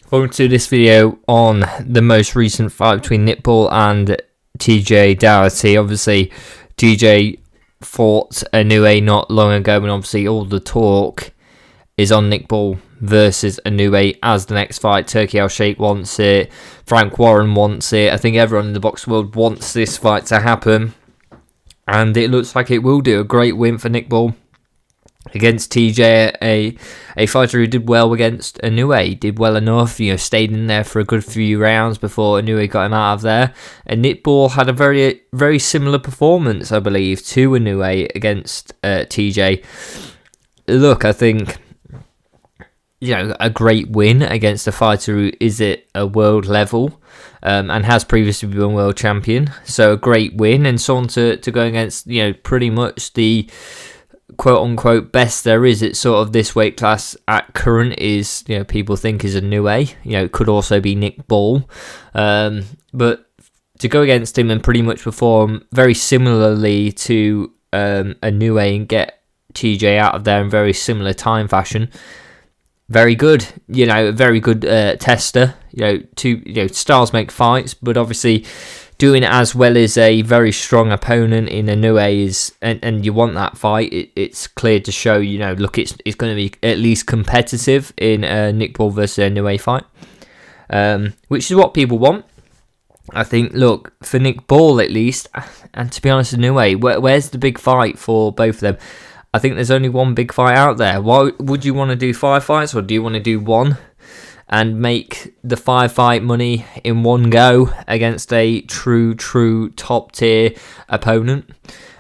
Welcome to this video on the most recent fight between Nickball and TJ Dougherty. Obviously, TJ fought Inoue not long ago, and obviously all the talk is on Nickball versus Inoue as the next fight. Turki Al-Sheikh wants it. Frank Warren wants it. I think everyone in the boxing world wants this fight to happen, and it looks like it will do. A great win for Nickball against TJ, a fighter who did well against Inoue, did well enough, stayed in there for a good few rounds before Inoue got him out of there. And Nickball had a very, very similar performance, I believe, to Inoue against TJ. Look, I think, a great win against a fighter who is at a world level and has previously been world champion. So a great win, and someone to go against, pretty much the quote-unquote best there is at sort of this weight class at current is, people think is Inoue. It could also be Nickball. But to go against him and pretty much perform very similarly to Inoue and get TJ out of there in very similar time fashion, very good. A very good tester. Styles make fights, but obviously doing it as well as a very strong opponent in Inoue is, and you want that fight. It's clear to show, look, it's going to be at least competitive in a Nickball versus Inoue fight, which is what people want. I think, look, for Nickball at least, and to be honest, Inoue, where's the big fight for both of them? I think there's only one big fight out there. Why would you want to do 5 fights, or do you want to do one and make the 5-fight money in one go against a true top tier opponent?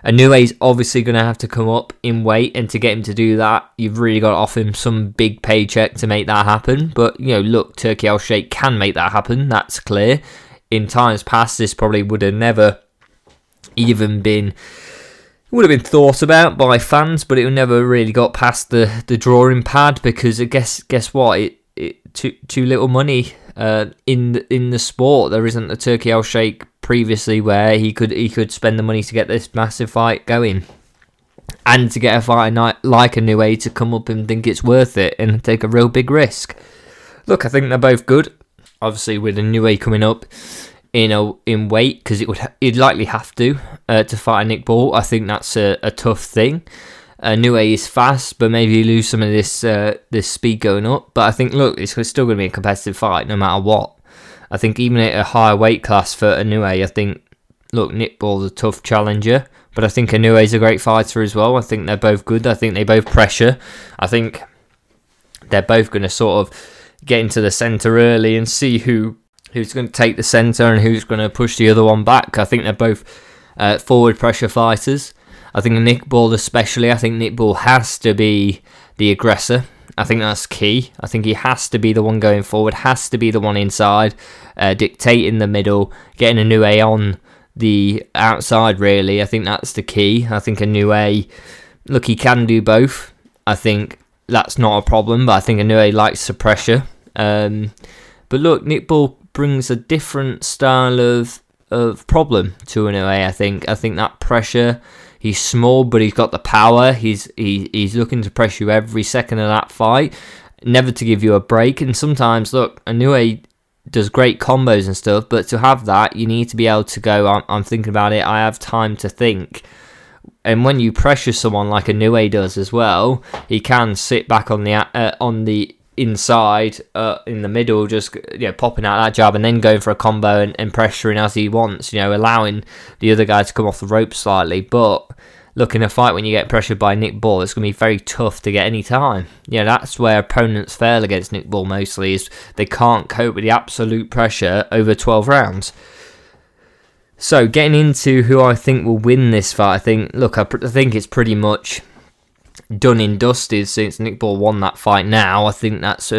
Inoue's obviously going to have to come up in weight, and to get him to do that, you've really got to offer him some big paycheck to make that happen. But, look, Turki Al-Sheikh can make that happen, that's clear. In times past, this probably would have never even been thought about by fans, but it never really got past the drawing pad, because guess what? Too little money in the sport. There isn't a Turki Al-Sheikh previously where he could spend the money to get this massive fight going, and to get a fight like Inoue to come up and think it's worth it and take a real big risk. Look, I think they're both good. Obviously, with Inoue coming up in weight, because he'd likely have to fight a Nickball. I think that's a tough thing. Inoue is fast, but maybe you lose some of this speed going up. But I think, look, it's still going to be a competitive fight no matter what. I think even at a higher weight class for Inoue, I think, look, Nickball's a tough challenger, but I think Inoue's a great fighter as well. I think they're both good. I think they both pressure. I think they're both going to sort of get into the centre early and see who's going to take the centre and who's going to push the other one back. I think they're both forward pressure fighters. I think Nickball especially, I think Nickball has to be the aggressor. I think that's key. I think he has to be the one going forward, has to be the one inside, dictating the middle, getting Inoue on the outside, really. I think that's the key. I think Inoue, look, he can do both. I think that's not a problem, but I think Inoue likes the pressure. But look, Nickball brings a different style of problem to Inoue. I think that pressure. He's small, but he's got the power. He's looking to press you every second of that fight, never to give you a break. And sometimes, look, Inoue does great combos and stuff, but to have that, you need to be able to go, I'm thinking about it, I have time to think. And when you pressure someone like Inoue does as well, he can sit back on the inside, in the middle, just popping out that jab and then going for a combo and pressuring as he wants, allowing the other guy to come off the rope slightly. But look, in a fight when you get pressured by Nickball, it's going to be very tough to get any time. That's where opponents fail against Nickball mostly, is they can't cope with the absolute pressure over 12 rounds. So getting into who I think will win this fight, I think it's pretty much done and dusted since Nickball won that fight. Now I think that's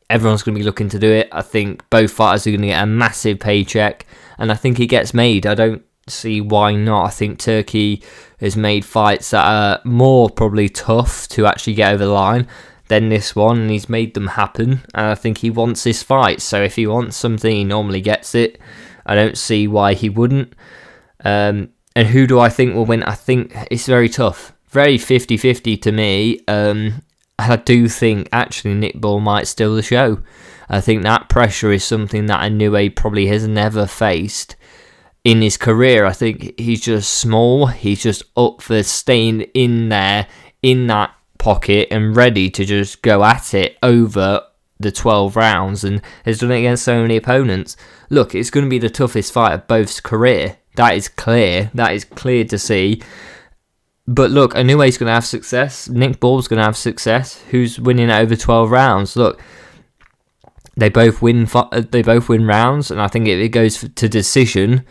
everyone's going to be looking to do it. I think both fighters are going to get a massive paycheck, and I think he gets made. I don't see why not. I think Turki has made fights that are more probably tough to actually get over the line than this one, and he's made them happen, and I think he wants this fight. So if he wants something, he normally gets it. I don't see why he wouldn't. And who do I think will win? I think it's very tough. Very 50-50 to me. I do think actually Nickball might steal the show. I think that pressure is something that Inoue probably has never faced in his career. I think he's just small. He's just up for staying in there, in that pocket, and ready to just go at it over the 12 rounds, and has done it against so many opponents. Look, it's going to be the toughest fight of both's career. That is clear. That is clear to see. But look, Inoue's going to have success. Nick Ball's going to have success. Who's winning over 12 rounds? Look, they both win rounds, and I think if it goes to decision,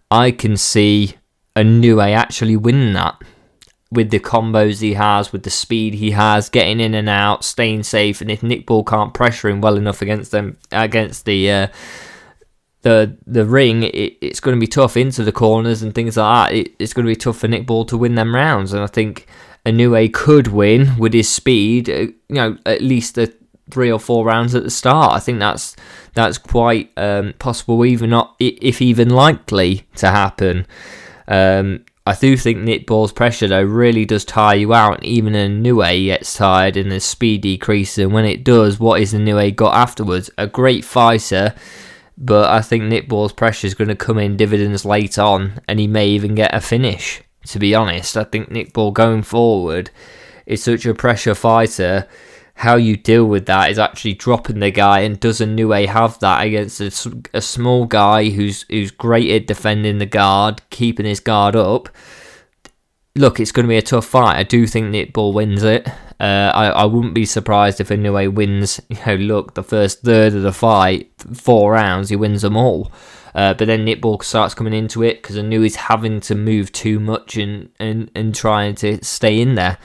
I can see Inoue actually winning that. With the combos he has, with the speed he has, getting in and out, staying safe, and if Nick Ball can't pressure him well enough against the ring, it's going to be tough into the corners and things like that. It's going to be tough for Nick Ball to win them rounds, and I think Inoue could win with his speed. At least the 3 or 4 rounds at the start. I think that's quite possible, if even likely to happen. I do think Nick Ball's pressure, though, really does tire you out, and even Inoue gets tired and his speed decreases, and when it does, what is Inoue got afterwards? A great fighter, but I think Nick Ball's pressure is going to come in dividends late on, and he may even get a finish, to be honest. I think Nick Ball going forward is such a pressure fighter. How you deal with that is actually dropping the guy, and does Inoue have that against a small guy who's great at defending the guard, keeping his guard up? Look, it's going to be a tough fight. I do think Nick Ball wins it. I wouldn't be surprised if Inoue wins, look, the first third of the fight, 4 rounds, he wins them all. But then Nick Ball starts coming into it because Inoue's having to move too much and trying to stay in there.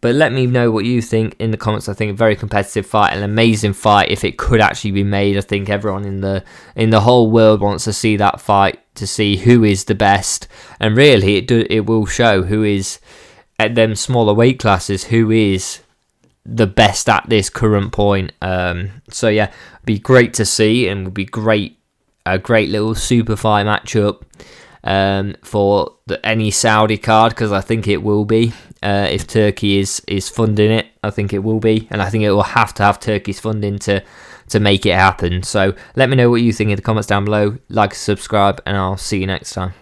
But let me know what you think in the comments. I think a very competitive fight, an amazing fight if it could actually be made. I think everyone in the whole world wants to see that fight, to see who is the best, and really it will show who is at them smaller weight classes, who is the best at this current point. So yeah, it'd be great to see, and would be a great little super fight matchup for any Saudi card, because I think it will be. If Turkey is funding it, I think it will be, and I think it will have to have Turkey's funding to make it happen. So let me know what you think in the comments down below, like, subscribe, and I'll see you next time.